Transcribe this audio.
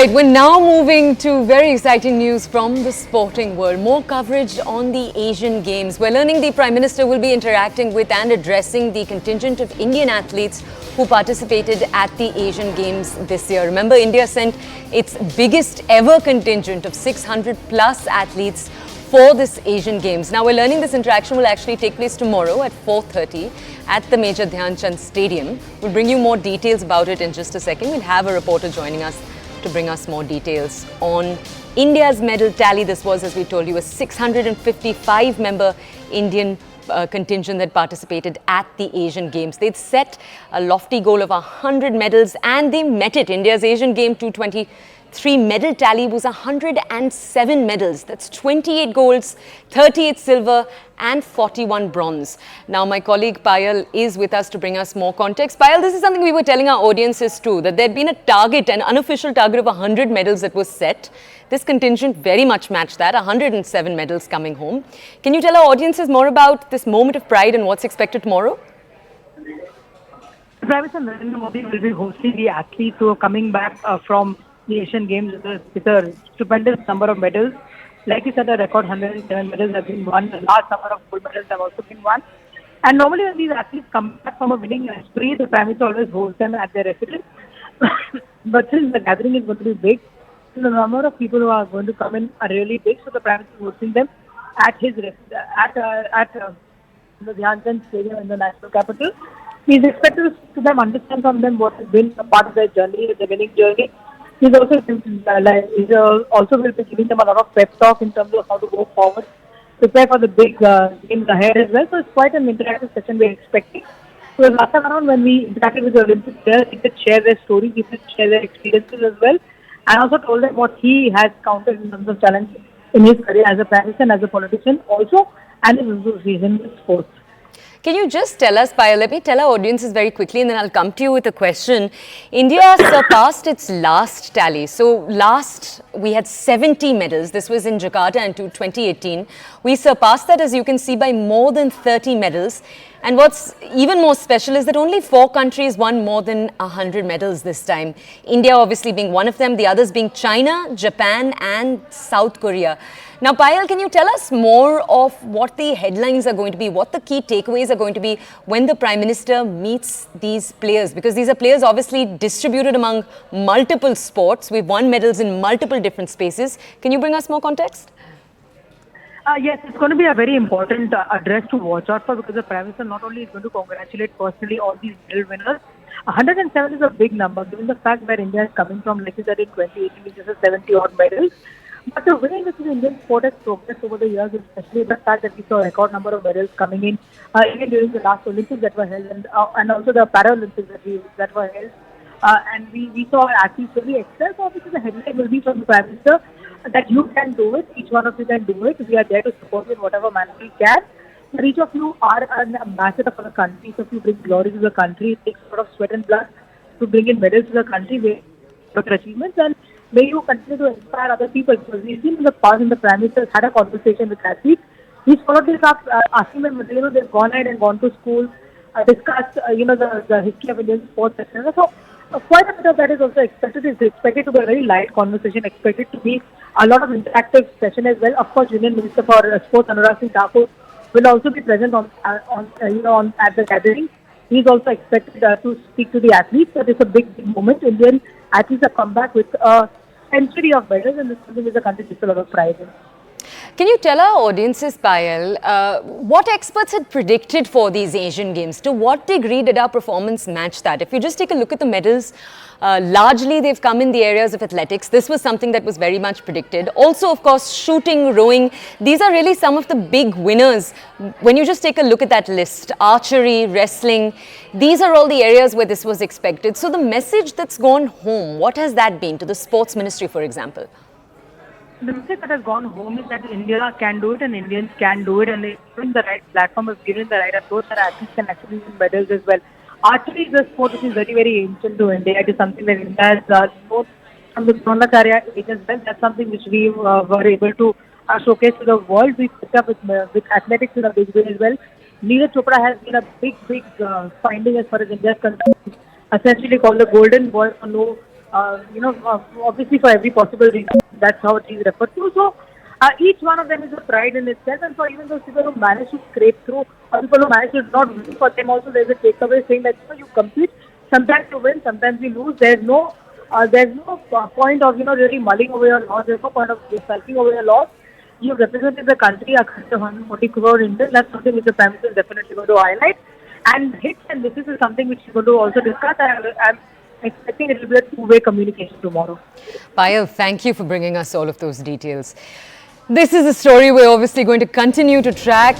Right, we're now moving to very exciting news from the sporting world. More coverage on the Asian Games. We're learning the Prime Minister will be interacting with and addressing the contingent of Indian athletes who participated at the Asian Games this year. Remember, India sent its biggest ever contingent of 600 plus athletes for this Asian Games. Now, we're learning this interaction will actually take place tomorrow at 4:30 at the Major Dhyan Chand Stadium. We'll bring you more details about it in just a second. We'll have a reporter joining us to bring us more details on India's medal tally. This was, as we told you, a 655-member Indian contingent that participated at the Asian Games. They'd set a lofty goal of 100 medals and they met it. India's Asian Game 223 medal tally was 107 medals. That's 28 golds, 38 silver and 41 bronze. Now, my colleague Payal is with us to bring us more context. Payal, this is something we were telling our audiences too, that there'd been a target, an unofficial target of 100 medals that was set. This contingent very much matched that, 107 medals coming home. Can you tell our audiences more about this moment of pride and what's expected tomorrow? Prime Minister Narendra Modi will be hosting the athletes who are coming back from the Asian Games with a stupendous number of medals. Like you said, a record 107 medals have been won. A large number of gold medals have also been won. And normally when these athletes come back from a winning spree, the Prime Minister always holds them at their residence. But since the gathering is going to be big, the number of people who are going to come in are really big. So the Prime Minister is hosting them at his the Dhyan Chand Stadium in the national capital. He is expected to speak to them, understand from them what has been a part of their journey, the winning journey. He's also will be giving them a lot of pep talk in terms of how to go forward, prepare for the big games ahead as well. So it's quite an interactive session we're expecting. So last time around when we interacted with the Olympic players, he could share their stories, he could share their experiences as well, and also told them what he has counted in terms of challenge in his career as a prime minister and as a politician also, and his association with sports. Can you just tell us, Payal, let me tell our audiences very quickly and then I'll come to you with a question. India surpassed its last tally. So last we had 70 medals. This was in Jakarta in 2018. We surpassed that, as you can see, by more than 30 medals. And what's even more special is that only 4 countries won more than 100 medals this time. India obviously being one of them, the others being China, Japan and South Korea. Now, Payal, can you tell us more of what the headlines are going to be, what the key takeaways are going to be when the Prime Minister meets these players? Because these are players obviously distributed among multiple sports. We've won medals in multiple different spaces. Can you bring us more context? Yes, it's going to be a very important address to watch out for, because the Prime Minister not only is going to congratulate personally all these medal winners. 107 is a big number, given the fact that India is coming from, like you said, in 2018, which is a 70-odd medals. But the way in which the Indian sport has progressed over the years, especially the fact that we saw a record number of medals coming in, even during the last Olympics that were held, and also the Paralympics that were held, and we saw athletes really excel. So obviously the headline will be from the Prime Minister that you can do it, each one of you can do it. We are there to support you in whatever manner we can. But each of you are an ambassador for the country. Each of you bring glory to the country. It takes a lot of sweat and blood to bring in medals to the country with your achievements, and may you continue to inspire other people. Because we've seen in the past, when the Prime Minister has had a conversation with athletes, he's followed this up, asking them, they've gone ahead and gone to school, discussed, the history of Indian sports, etc. So quite a bit of that is also expected. It's expected to be a very light conversation, expected to be a lot of interactive session as well. Of course, Union Minister for Sports, Anurag Singh Thakur, will also be present at the gathering. He's also expected to speak to the athletes. So it's a big moment. Indian athletes have come back with a century of medals, and this is something which the country takes a lot of pride in. Can you tell our audiences, Payal, what experts had predicted for these Asian Games? To what degree did our performance match that? If you just take a look at the medals, largely they've come in the areas of athletics. This was something that was very much predicted. Also, of course, shooting, rowing. These are really some of the big winners. When you just take a look at that list, archery, wrestling, these are all the areas where this was expected. So the message that's gone home, what has that been to the Sports Ministry, for example? The message that has gone home is that India can do it and Indians can do it, and they've given the right platform, has given the right approach, and athletes can actually win medals as well. Archery is a sport which is very, very ancient to India. It is something that India has known from the Dronacharya age as well. That's something which we were able to showcase to the world. We picked up with athletics in a big way as well. Neeraj Chopra has been a big finding as far as India is concerned. Essentially called the golden boy for no obviously for every possible reason. That's how it is referred to. So each one of them is a pride in itself, and for even those people who manage to scrape through, or people who manage to not win, for them also there's a takeaway saying that you compete. Sometimes you win, sometimes you lose. There's no point of really mulling over your loss. There's no point of sulking over your loss. You represented the country, a country of 140 crore Indians. That's something which the Prime Minister is definitely going to highlight. And hits and misses is something which we're going to also discuss. I'm expecting it will be a two-way communication tomorrow. Payal, thank you for bringing us all of those details. This is a story we're obviously going to continue to track.